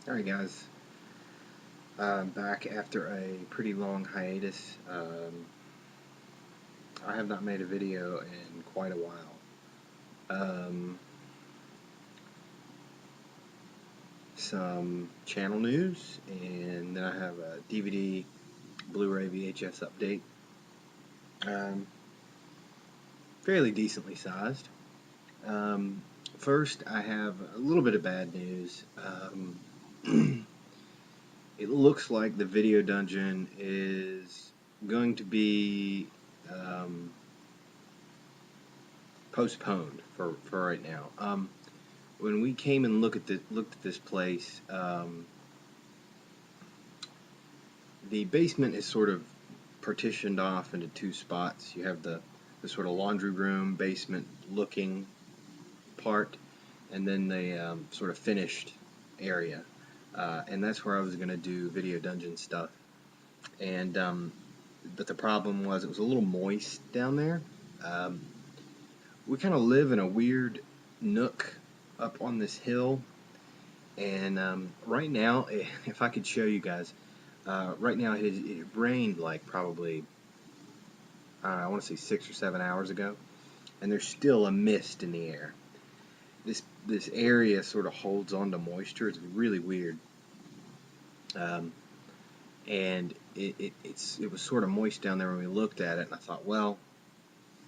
Alright guys, back after a pretty long hiatus. I have not made a video in quite a while. Some channel news, and then I have a DVD Blu Ray VHS update. Fairly decently sized. First, I have a little bit of bad news. It looks like the Video Dungeon is going to be postponed for right now. When we came and looked at this place, the basement is sort of partitioned off into two spots. You have the sort of laundry room basement looking part, and then the sort of finished area, and that's where I was going to do Video Dungeon stuff. And but the problem was it was a little moist down there. We kind of live in a weird nook up on this hill, and right now, if I could show you guys, right now it rained like probably, I want to say 6 or 7 hours ago, and there's still a mist in the air. This area sort of holds on to moisture. It's really weird, and it was sort of moist down there when we looked at it, and I thought, well,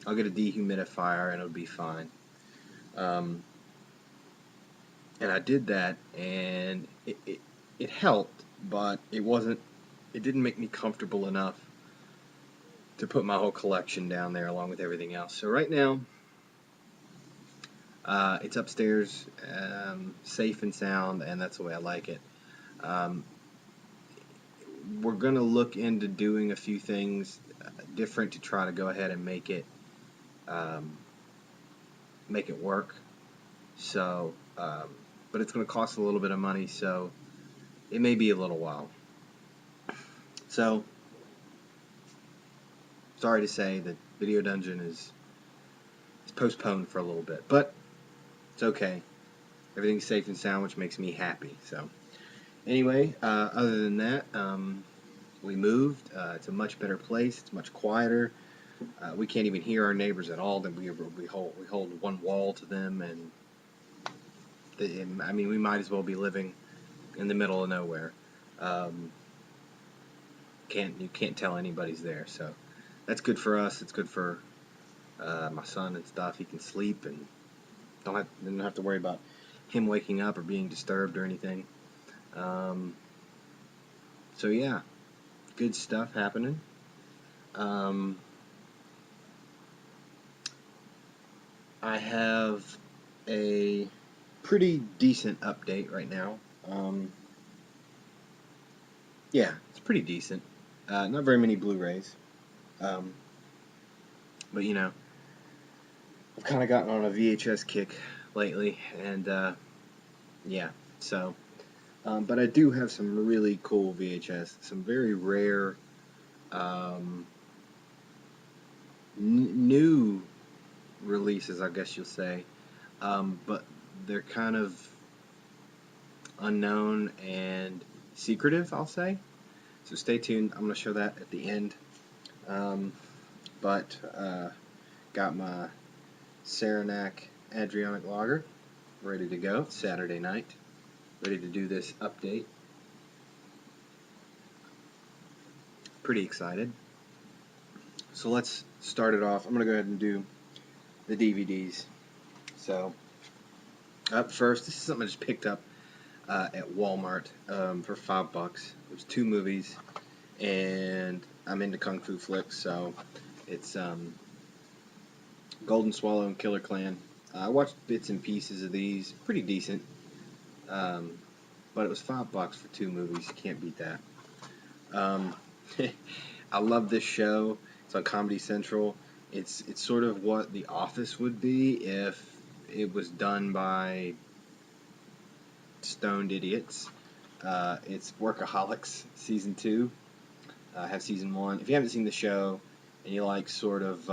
I'll get a dehumidifier and it'll be fine. And I did that, and it helped, but it didn't make me comfortable enough to put my whole collection down there along with everything else. So right now, it's upstairs, safe and sound, and that's the way I like it. We're going to look into doing a few things different to try to go ahead and make it work. So, but it's going to cost a little bit of money, so it may be a little while. So, sorry to say that Video Dungeon is postponed for a little bit, but it's okay. Everything's safe and sound, which makes me happy. So, anyway, other than that, we moved. It's a much better place. It's much quieter. We can't even hear our neighbors at all. That we hold one wall to them, and I mean, we might as well be living in the middle of nowhere. You can't tell anybody's there, so that's good for us. It's good for my son and stuff. He can sleep and don't have to worry about him waking up or being disturbed or anything. So yeah, good stuff happening. I have a pretty decent update right now. Yeah, it's pretty decent. Not very many Blu-rays. But you know, I've kind of gotten on a VHS kick lately, and yeah, so. But I do have some really cool VHS, some very rare, new releases, I guess you'll say, but they're kind of unknown and secretive, I'll say. So stay tuned. I'm going to show that at the end. But got my Saranac Adriatic Lager ready to go. It's Saturday night, ready to do this update. Pretty excited. So let's start it off. I'm going to go ahead and do the DVDs. So up first, this is something I just picked up at Walmart for $5. There's 2 movies, and I'm into kung fu flicks, so it's Golden Swallow and Killer Clan. I watched bits and pieces of these, pretty decent, but it was $5 for 2 movies. You can't beat that. I love this show. It's on Comedy Central. It's sort of what The Office would be if it was done by stoned idiots. It's Workaholics Season 2. I have Season 1. If you haven't seen the show and you like sort of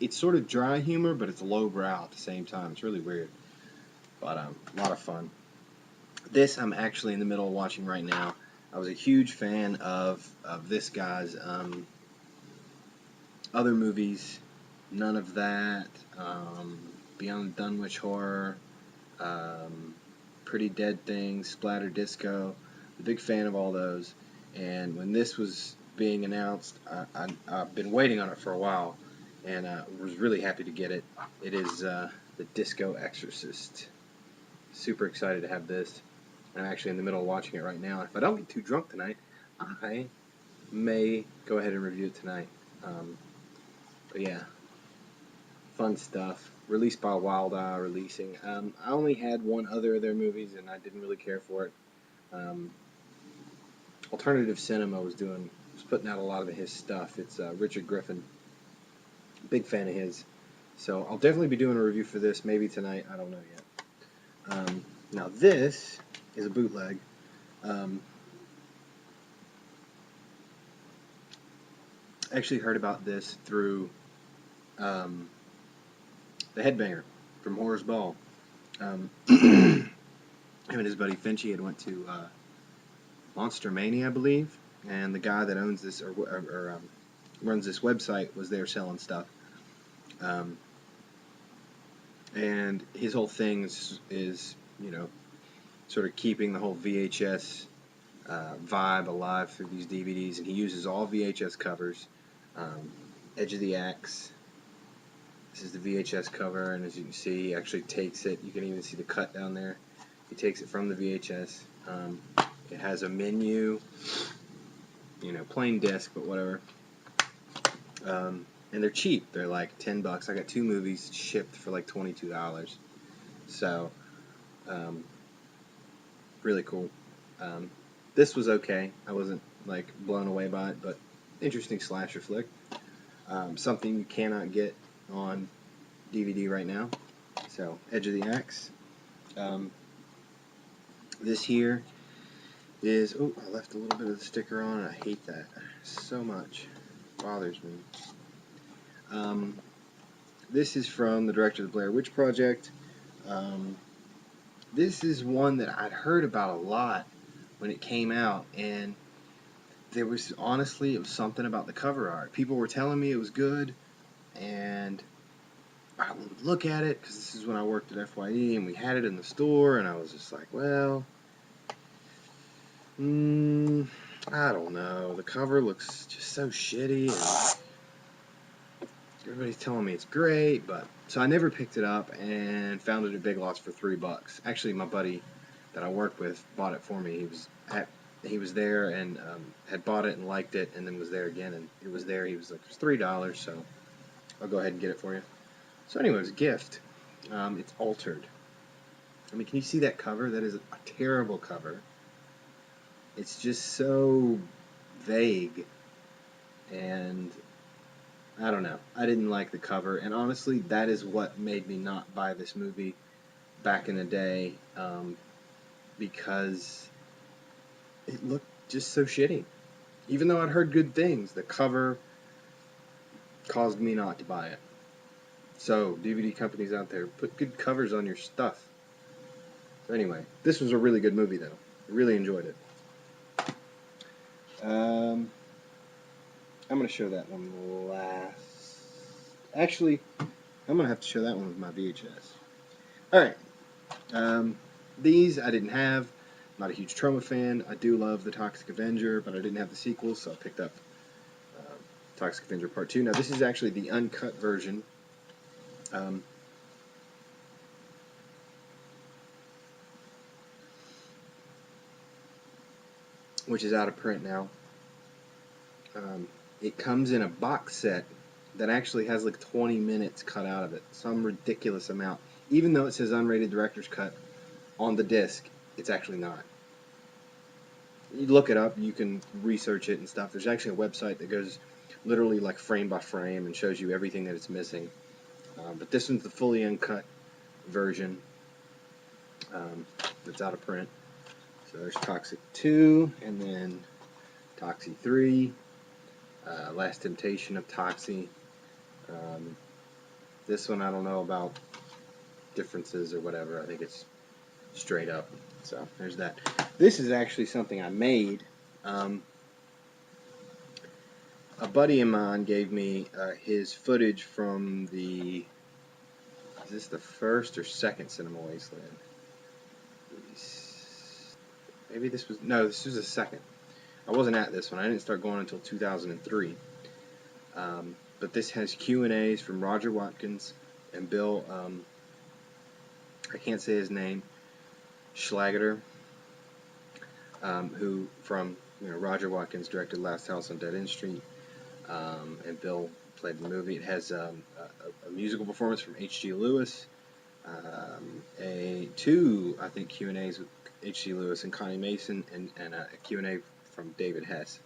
it's sort of dry humor, but it's lowbrow at the same time. It's really weird. but a lot of fun. This I'm actually in the middle of watching right now. I was a huge fan of this guy's other movies. None of that. Beyond the Dunwich Horror. Pretty Dead Things. Splatter Disco. A big fan of all those. And when this was being announced, I've been waiting on it for a while, and was really happy to get it. It is the Disco Exorcist. Super excited to have this. I'm actually in the middle of watching it right now. If I don't get too drunk tonight, I may go ahead and review it tonight. But yeah, fun stuff. Released by Wild Eye Releasing. I only had one other of their movies, and I didn't really care for it. Alternative Cinema was putting out a lot of his stuff. It's Richard Griffin. Big fan of his. So I'll definitely be doing a review for this, maybe tonight. I don't know yet. Now this is a bootleg. Actually heard about this through the Headbanger from Horror's Ball. Him and his buddy Finchy had went to Monster Mania, I believe, and the guy that owns this or runs this website was there selling stuff. And his whole thing is, you know, sort of keeping the whole VHS vibe alive through these DVDs, and he uses all VHS covers. Edge of the Axe. This is the VHS cover, and as you can see, he actually takes it. You can even see the cut down there. He takes it from the VHS. It has a menu, you know, plain disc, but whatever. And they're cheap. They're like $10. I got 2 movies shipped for like $22. So, really cool. This was okay. I wasn't like blown away by it, but interesting slasher flick. Something you cannot get on DVD right now. So, Edge of the Axe. This here is, oh, I left a little bit of the sticker on, and I hate that so much. It bothers me. This is from the director of the Blair Witch Project. This is one that I'd heard about a lot when it came out, and there was, honestly, it was something about the cover art. People were telling me it was good, and I would look at it, because this is when I worked at FYE, and we had it in the store, and I was just like, well, I don't know. The cover looks just so shitty, and everybody's telling me it's great, but so I never picked it up and found it at Big Lots for $3. Actually, my buddy that I worked with bought it for me. He was there and had bought it and liked it, and then was there again, and it was there. He was like, "It's $3, so I'll go ahead and get it for you." So anyway, it was a gift. It's altered. I mean, can you see that cover? That is a terrible cover. It's just so vague, and I don't know. I didn't like the cover, and honestly, that is what made me not buy this movie back in the day, because it looked just so shitty. Even though I'd heard good things, the cover caused me not to buy it. So, DVD companies out there, put good covers on your stuff. So anyway, this was a really good movie, though. I really enjoyed it. I'm going to show that one last. Actually, I'm going to have to show that one with my VHS. Alright. These I didn't have. I'm not a huge Troma fan. I do love The Toxic Avenger, but I didn't have the sequel, so I picked up Toxic Avenger Part 2. Now, this is actually the uncut version. Which is out of print now. It comes in a box set that actually has like 20 minutes cut out of it. Some ridiculous amount. Even though it says unrated director's cut on the disc, it's actually not. You look it up, you can research it and stuff. There's actually a website that goes literally like frame by frame and shows you everything that it's missing. But this one's the fully uncut version that's out of print. So there's Toxic 2, and then Toxie 3, Last Temptation of Toxie. This one I don't know about differences or whatever. I think it's straight up. So there's that. This is actually something I made. A buddy of mine gave me his footage from the, is this the first or second Cinema Wasteland? Maybe this was, no, this was the second. I wasn't at this one. I didn't start going until 2003. But this has Q&As from Roger Watkins and Bill, I can't say his name, Schlageter, who from, Roger Watkins directed Last House on Dead End Street, and Bill played the movie. It has a musical performance from H.G. Lewis, two, I think, Q&As with H.G. Lewis and Connie Mason, and a Q&A from David Hess.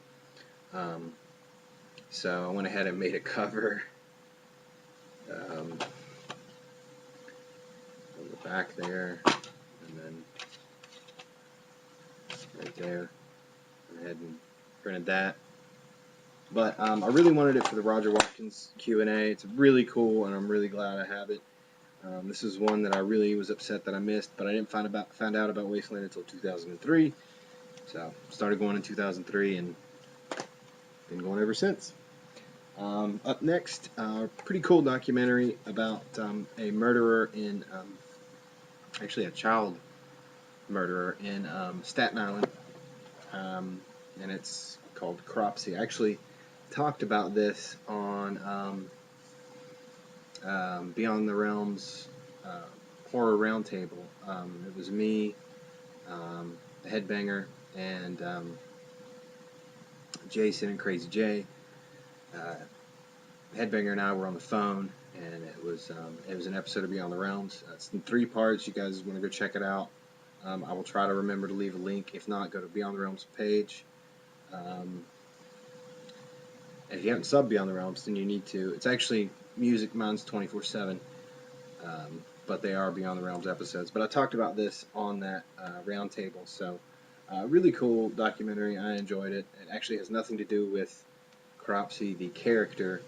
So I went ahead and made a cover on the back there, and then right there. Went ahead and printed that. But I really wanted it for the Roger Watkins Q&A. It's really cool, and I'm really glad I have it. This is one that I really was upset that I missed, but I didn't find out about Wasteland until 2003. So started going in 2003 and been going ever since. Up next, a pretty cool documentary about a murderer in, actually a child murderer in Staten Island, and it's called Cropsey. I actually talked about this on Beyond the Realms Horror Roundtable. It was me, the Headbanger, and Jason and Crazy Jay. Headbanger and I were on the phone, and it was an episode of Beyond the Realms. It's in 3 parts. You guys want to go check it out. I will try to remember to leave a link. If not, go to Beyond the Realms page. If you haven't subbed Beyond the Realms, then you need to. It's actually music. Mine's 24/7, but they are Beyond the Realms episodes. But I talked about this on that roundtable. So, really cool documentary. I enjoyed it. It actually has nothing to do with Cropsey, the character.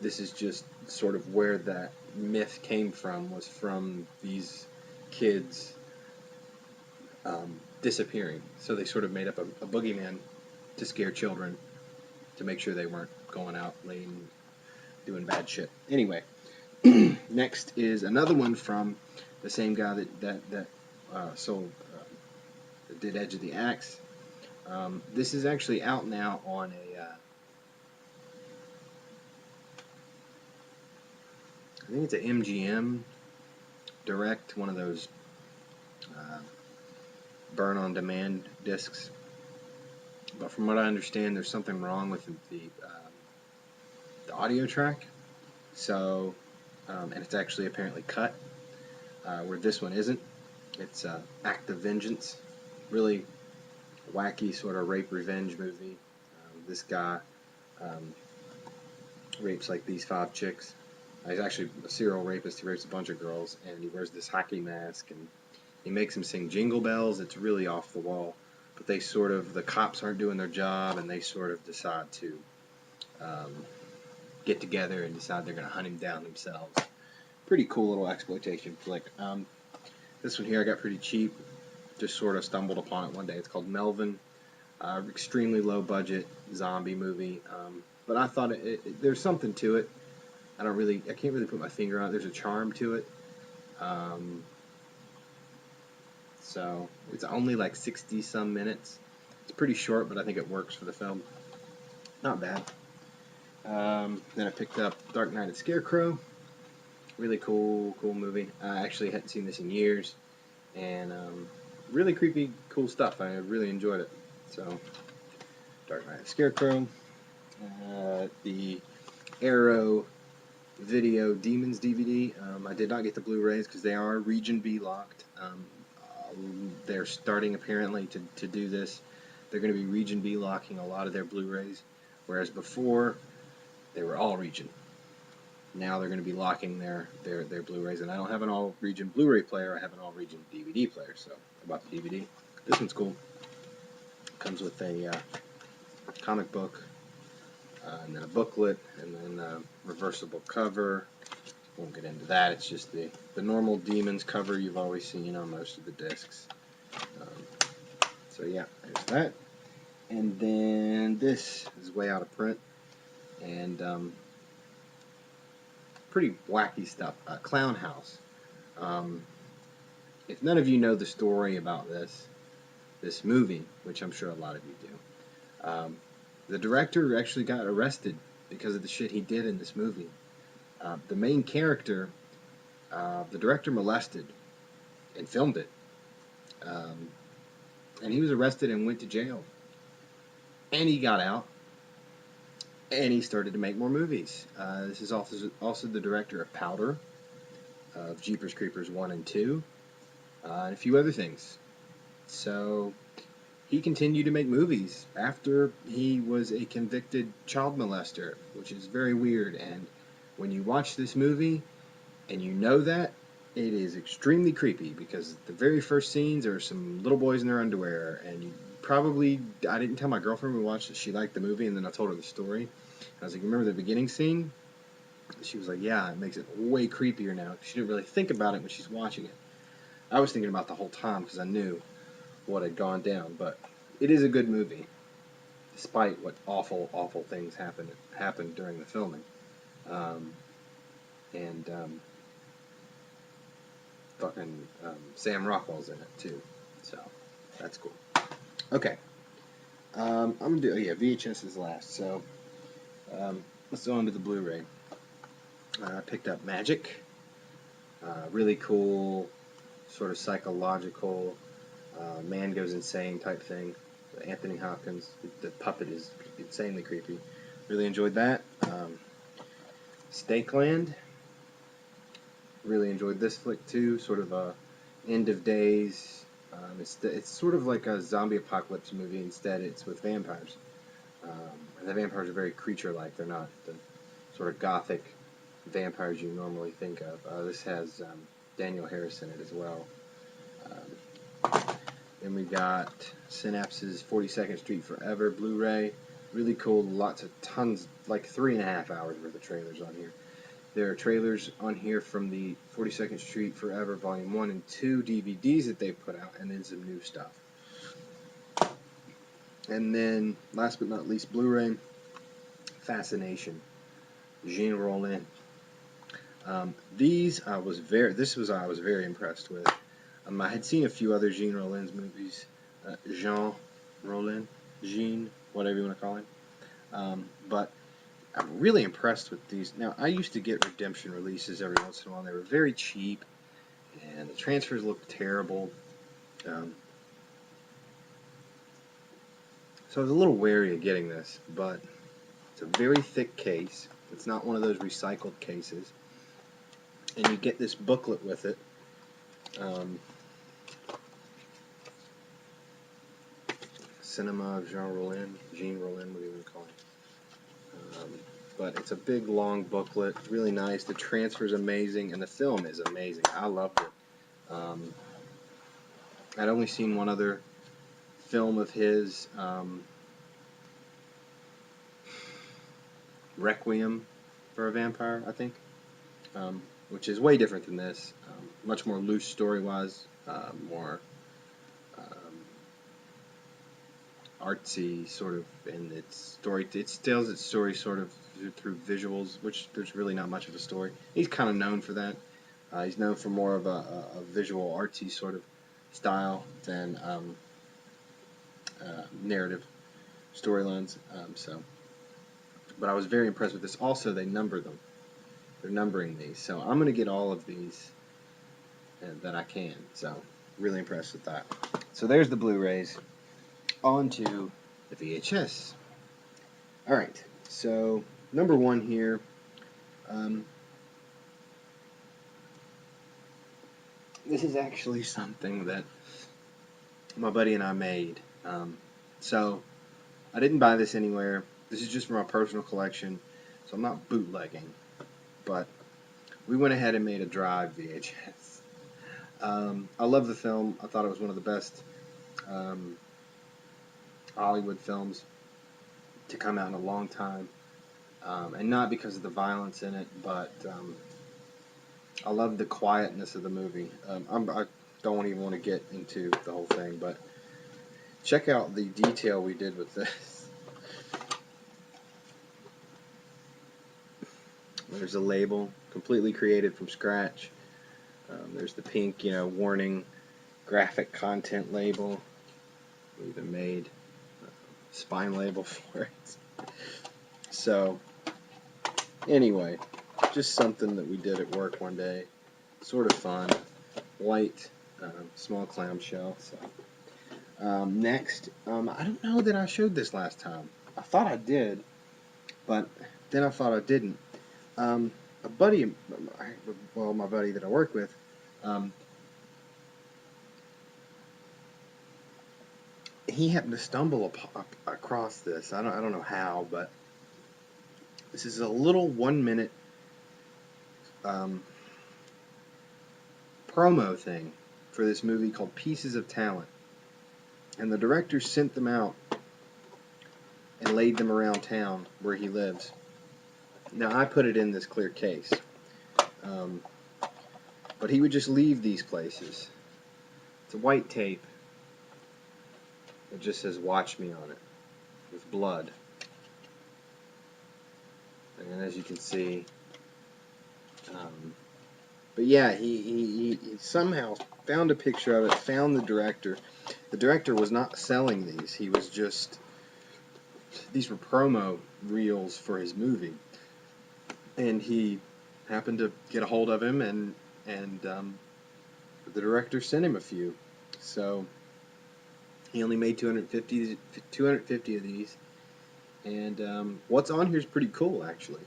This is just sort of where that myth came from, was from these kids disappearing. So they sort of made up a boogeyman to scare children, to make sure they weren't going out late and doing bad shit. Anyway, next is another one from the same guy that did Edge of the Axe. This is actually out now on I think it's an MGM Direct, one of those burn-on-demand discs. But from what I understand, there's something wrong with the audio track. So, and it's actually apparently cut, where this one isn't. It's Act of Vengeance. Really wacky sort of rape revenge movie. This guy rapes like these 5 chicks. He's actually a serial rapist. He rapes a bunch of girls, and he wears this hockey mask, and he makes them sing Jingle Bells. It's really off the wall. But they sort of, the cops aren't doing their job, and they sort of decide to get together and decide they're going to hunt him down themselves. Pretty cool little exploitation flick. This one here I got pretty cheap. Just sort of stumbled upon it one day. It's called Melvin. Extremely low budget zombie movie. But I thought there's something to it. I can't really put my finger on it. There's a charm to it. So it's only like 60-some minutes. It's pretty short, but I think it works for the film. Not bad. Then I picked up Dark Knight of Scarecrow. Really cool movie. I actually hadn't seen this in years, and really creepy, cool stuff. I really enjoyed it. So, Dark Knight of Scarecrow. The Arrow Video Demons DVD. I did not get the Blu Rays because they are Region B locked. They're starting apparently to do this. They're going to be Region B locking a lot of their Blu Rays, whereas before they were all region. Now they're going to be locking their Blu Rays, and I don't have an all region Blu Ray player. I have an all region DVD player. So I bought the DVD. This one's cool. Comes with a comic book, and then a booklet, and then a reversible cover. Won't get into that. It's just the normal Demons cover you've always seen on most of the discs. So yeah, there's that. And then this is way out of print. And pretty wacky stuff. Clown House. If none of you know the story about this movie, which I'm sure a lot of you do, the director actually got arrested because of the shit he did in this movie. The main character, the director molested and filmed it. And he was arrested and went to jail. And he got out. And he started to make more movies. This is also the director of Powder, of Jeepers Creepers 1 and 2, and a few other things. So he continued to make movies after he was a convicted child molester, which is very weird. And when you watch this movie and you know that, it is extremely creepy because the very first scenes are some little boys in their underwear, and I didn't tell my girlfriend we watched it. She liked the movie, and then I told her the story. I was like, remember the beginning scene? She was like, yeah, it makes it way creepier now. She didn't really think about it when she's watching it. I was thinking about the whole time because I knew what had gone down, but it is a good movie, despite what awful, awful things happened during the filming. Fucking Sam Rockwell's in it too, so that's cool. Okay, I'm gonna do VHS is last, so let's go on to the Blu Ray. I picked up Magic, really cool, sort of psychological, man goes insane type thing. Anthony Hopkins, the puppet is insanely creepy. Really enjoyed that. Stakeland. Really enjoyed this flick too. Sort of a end of days. It's sort of like a zombie apocalypse movie. Instead, it's with vampires. And the vampires are very creature-like. They're not the sort of gothic vampires you normally think of. This has Daniel Harris in it as well. Then we got Synapse's 42nd Street Forever Blu-ray. Really cool. Tons, like 3.5 hours worth of trailers on here. There are trailers on here from the 42nd Street Forever Volume 1 and 2 DVDs that they put out, and then some new stuff. And then, last but not least, Blu-ray, Fascination, Jean Rollin. This I was very impressed with. I had seen a few other Jean Rollin's movies, Jean Rollin, Jean, whatever you want to call him. But I'm really impressed with these. Now, I used to get redemption releases every once in a while. They were very cheap, and the transfers looked terrible. So I was a little wary of getting this, but it's a very thick case. It's not one of those recycled cases. And you get this booklet with it. Cinema of Jean Rollin, what do you want to call it? But it's a big, long booklet, really nice. The transfer's amazing, and the film is amazing. I loved it. I'd only seen one other film of his, Requiem for a Vampire, I think, which is way different than this. Much more loose story-wise, more artsy sort of in its story. It tells its story sort of through visuals, which there's really not much of a story. He's kind of known for that. He's known for more of a visual artsy sort of style than narrative storylines. But I was very impressed with this. Also, they number them. They're numbering these, so I'm going to get all of these that I can. So really impressed with that. So there's the Blu-rays. On to the VHS. Alright, so number one here, this is actually something that my buddy and I made. So I didn't buy this anywhere. This is just for my personal collection, so I'm not bootlegging. But we went ahead and made a drive VHS. I love the film. I thought it was one of the best Hollywood films to come out in a long time, and not because of the violence in it, but I love the quietness of the movie. I don't even want to get into the whole thing, but check out the detail we did with this. There's a label, completely created from scratch. There's the pink, warning, graphic content label. We even made a spine label for it. So, anyway, just something that we did at work one day. Sort of fun. White, small clamshell. So, next, I don't know that I showed this last time. I thought I did, but then I thought I didn't. A buddy, well, my buddy that I work with, he happened to stumble across this. I don't know how, but this is a little 1-minute promo thing for this movie called Pieces of Talent, and the director sent them out and laid them around town where he lives. Now, I put it in this clear case, but he would just leave these places. It's a white tape. It just says "Watch Me" on it with blood. And as you can see, but yeah, he somehow found a picture of it, found the director. The director was not selling these. He was just, these were promo reels for his movie. And he happened to get a hold of him, and the director sent him a few. So he only made 250 of these. And what's on here is pretty cool, actually.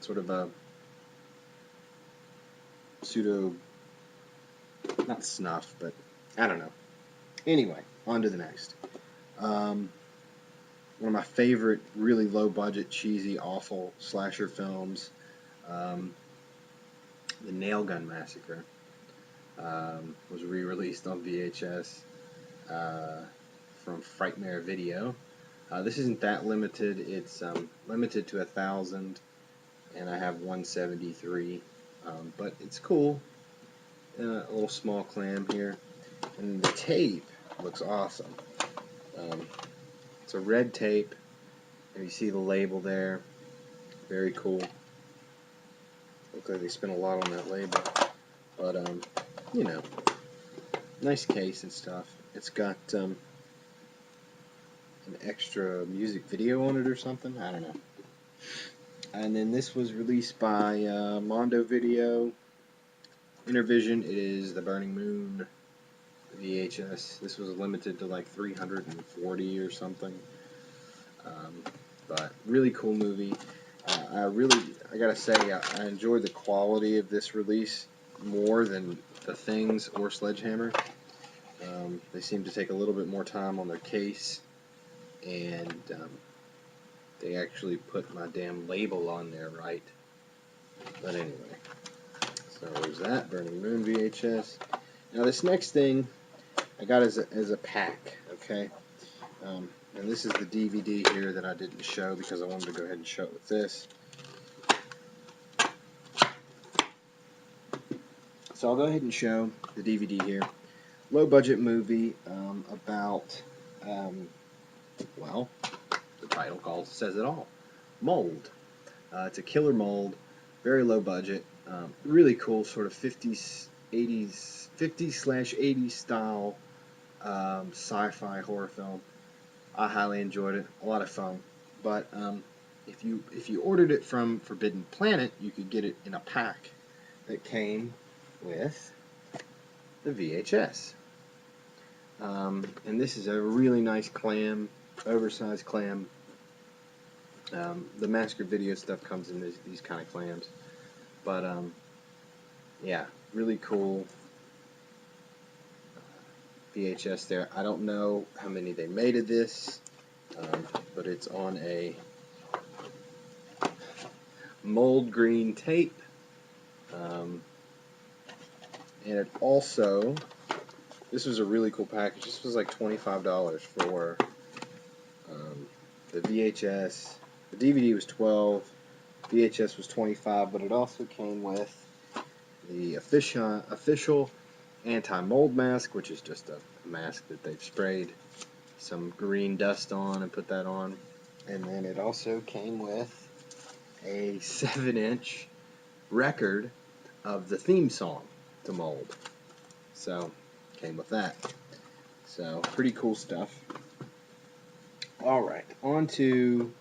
Sort of a pseudo, not snuff, but I don't know. Anyway, on to the next. One of my favorite, really low budget, cheesy, awful slasher films, The Nail Gun Massacre, was re-released on VHS from Frightmare Video. This isn't that limited. It's limited to 1,000, and I have 173. But it's cool. A little small clam here, and the tape looks awesome. It's a red tape, and you see the label there. Very cool. Looks like they spent a lot on that label, but nice case and stuff. It's got an extra music video on it or something. I don't know. And then this was released by Mondo Video. Intervision is The Burning Moon VHS. This was limited to like 340 or something. But really cool movie. I gotta say, I enjoyed the quality of this release more than The Things or Sledgehammer. They seem to take a little bit more time on their case, and they actually put my damn label on there right. But anyway, so there's that Burning Moon VHS. Now this next thing I got as a pack, okay? And this is the DVD here that I didn't show because I wanted to go ahead and show it with this. So I'll go ahead and show the DVD here. Low budget movie about, well, the title says it all. Mold. It's a killer mold, very low budget, really cool, sort of 50s/80s style sci-fi horror film. I highly enjoyed it. A lot of fun. But if you ordered it from Forbidden Planet, you could get it in a pack that came with the VHS. And this is a really nice clam, oversized clam. The Massacre Video stuff comes in these kind of clams. But yeah, really cool VHS there. I don't know how many they made of this, but it's on a mold green tape, and it also, this was a really cool package. This was like $25 for the VHS. The DVD was $12, VHS was $25, but it also came with the official anti-mold mask, which is just a mask that they've sprayed some green dust on and put that on. And then it also came with a 7-inch record of the theme song to Mold. So, came with that. So, pretty cool stuff. Alright, on to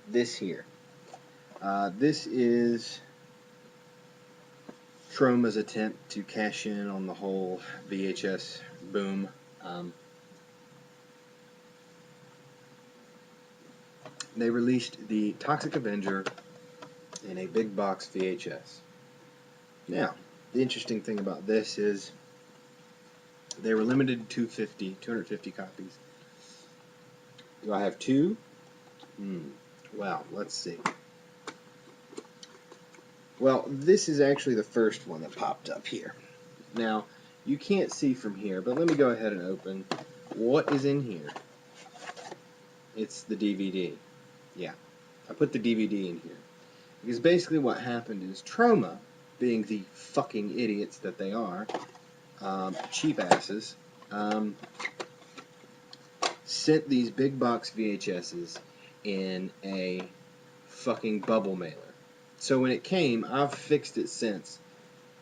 this here. This is Troma's attempt to cash in on the whole VHS boom. They released the Toxic Avenger in a big box VHS. Now, the interesting thing about this is they were limited to 250 copies. Do I have two? Well, let's see. Well, this is actually the first one that popped up here. Now, you can't see from here, but let me go ahead and open what is in here. It's the DVD. Yeah, I put the DVD in here. Because basically what happened is Troma, being the fucking idiots that they are, cheap asses, sent these big box VHSs in a fucking bubble mailer. So when it came, I've fixed it since.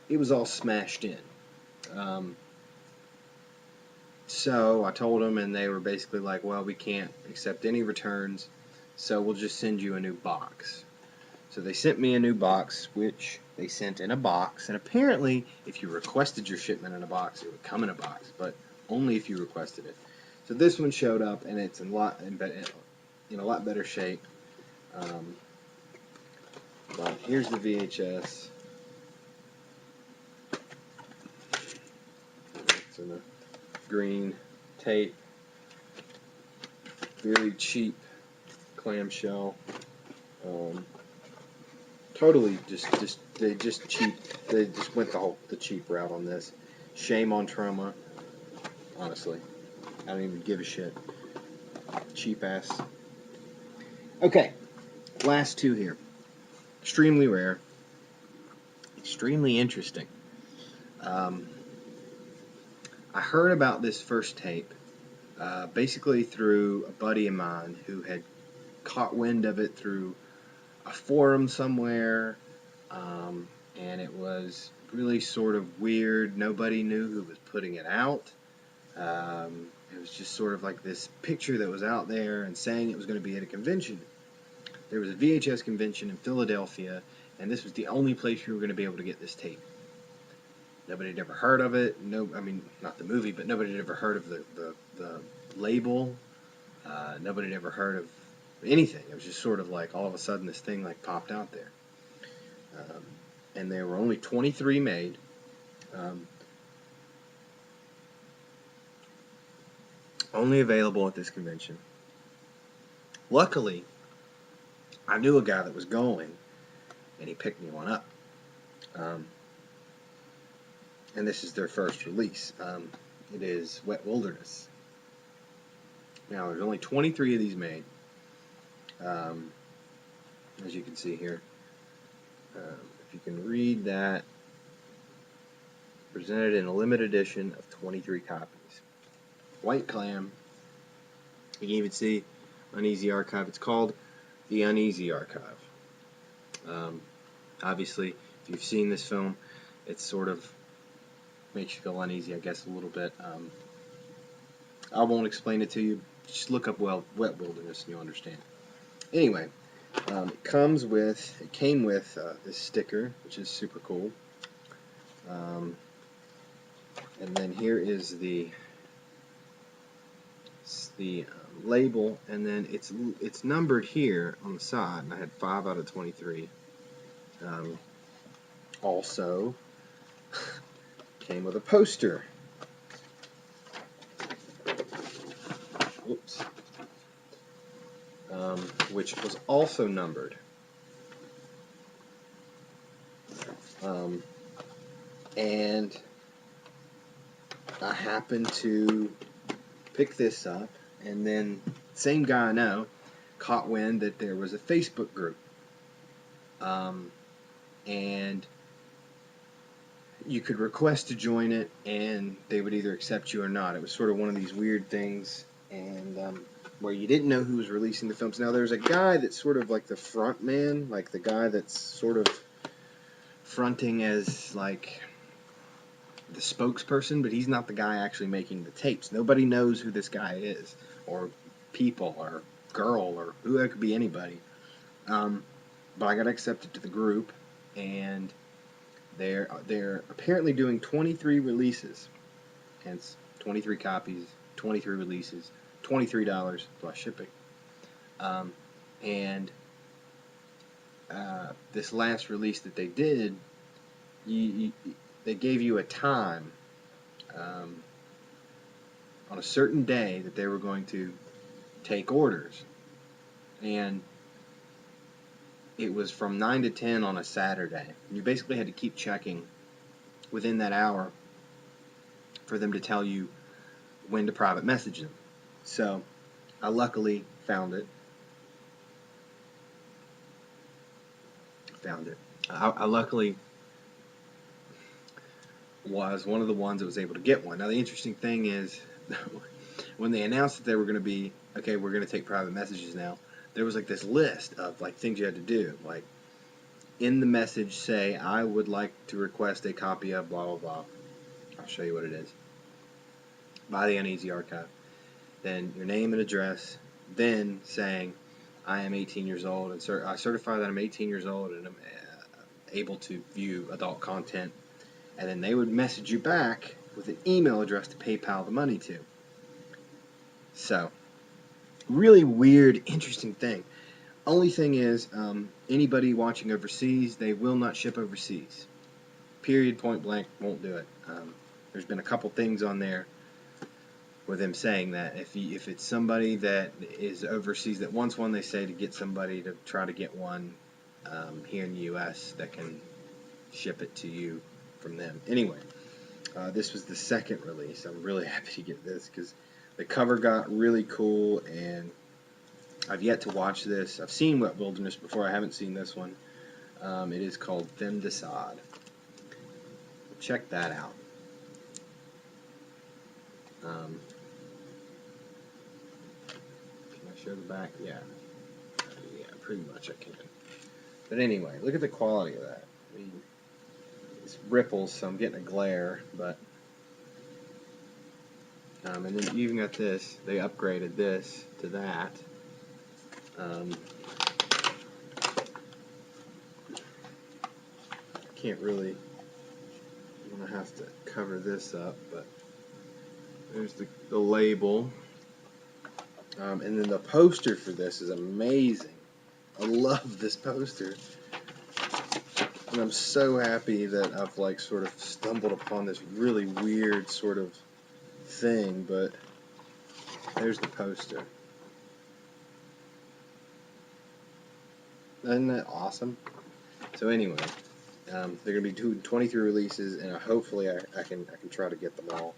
It was all smashed in. So I told them, and they were basically like, well, we can't accept any returns, so we'll just send you a new box. So they sent me a new box, which they sent in a box, and apparently if you requested your shipment in a box, it would come in a box, but only if you requested it. So this one showed up, and it's in a lot better shape. But here's the VHS. It's in a green tape, very cheap clamshell. Totally they just went the cheap route on this. Shame on Troma. Honestly, I don't even give a shit. Cheap ass. Okay, last two here. Extremely rare. Extremely interesting. I heard about this first tape basically through a buddy of mine who had caught wind of it through a forum somewhere, and it was really sort of weird. Nobody knew who was putting it out. It was just sort of like this picture that was out there and saying it was going to be at a convention. There was a VHS convention in Philadelphia, and this was the only place you were going to be able to get this tape. Nobody had ever heard of it. Not the movie, but nobody had ever heard of the label. Nobody had ever heard of anything. It was just sort of like all of a sudden this thing like popped out there. And there were only 23 made. Only available at this convention. Luckily, I knew a guy that was going, and he picked me one up. And this is their first release. It is Wet Wilderness. Now, there's only 23 of these made, as you can see here. If you can read that, presented in a limited edition of 23 copies. White clam. You can even see Uneasy Archive. It's called The Uneasy Archive. Obviously, if you've seen this film, it sort of makes you feel uneasy, I guess, a little bit. I won't explain it to you. Just look up Wet Wilderness and you'll understand. Anyway, it came with this sticker, which is super cool. And then here is the label, and then it's numbered here on the side, and I had 5 out of 23. Also came with a poster. Oops. Which was also numbered. And I happened to pick this up, and then same guy I know caught wind that there was a Facebook group and you could request to join it, and they would either accept you or not. It was sort of one of these weird things, and where you didn't know who was releasing the films. Now, there's a guy that's sort of like the front man, like the guy that's sort of fronting as like the spokesperson, but he's not the guy actually making the tapes. Nobody knows who this guy is, or people, or girl, or who it could be, anybody. But I got accepted to the group, and they're apparently doing 23 releases, hence 23 copies, 23 releases, $23 plus shipping. And this last release that they did, they gave you a time on a certain day that they were going to take orders, and it was from 9 to 10 on a Saturday. You basically had to keep checking within that hour for them to tell you when to private message them. So I luckily found it. I luckily was one of the ones that was able to get one. Now, the interesting thing is, when they announced that they were going to be, okay, we're going to take private messages now, there was like this list of like things you had to do. Like, in the message, say, I would like to request a copy of blah, blah, blah. I'll show you what it is. By the Uneasy Archive. Then your name and address. Then saying, I am 18 years old, and I certify that I'm 18 years old and I'm able to view adult content. And then they would message you back with an email address to PayPal the money to. So, really weird, interesting thing. Only thing is, anybody watching overseas, they will not ship overseas. Period, point blank, won't do it. There's been a couple things on there with them saying that if it's somebody that is overseas that wants one, they say to get somebody to try to get one here in the U.S. that can ship it to you from them. Anyway, this was the second release. I'm really happy to get this because the cover got really cool, and I've yet to watch this. I've seen Wet Wilderness before. I haven't seen this one. It is called Femme de Sade. Check that out. Can I show the back? Yeah, pretty much I can. But anyway, look at the quality of that. I mean, it's ripples, so I'm getting a glare, but and then you even got this. They upgraded this to that. Can't really. I'm gonna have to cover this up, but there's the label, and then the poster for this is amazing. I love this poster, and I'm so happy that I've like sort of stumbled upon this really weird sort of thing. But there's the poster. Isn't that awesome? So anyway, they're going to be doing 23 releases, and hopefully I can try to get them all.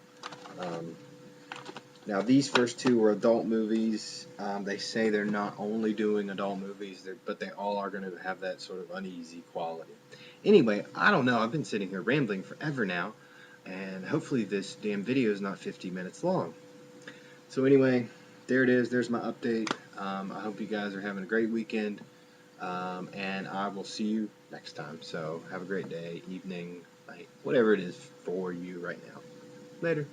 Now, these first two were adult movies. They say they're not only doing adult movies, but they all are going to have that sort of uneasy quality. Anyway, I don't know. I've been sitting here rambling forever now, and hopefully this damn video is not 50 minutes long. So anyway, there it is. There's my update. I hope you guys are having a great weekend, and I will see you next time. So have a great day, evening, night, whatever it is for you right now. Later.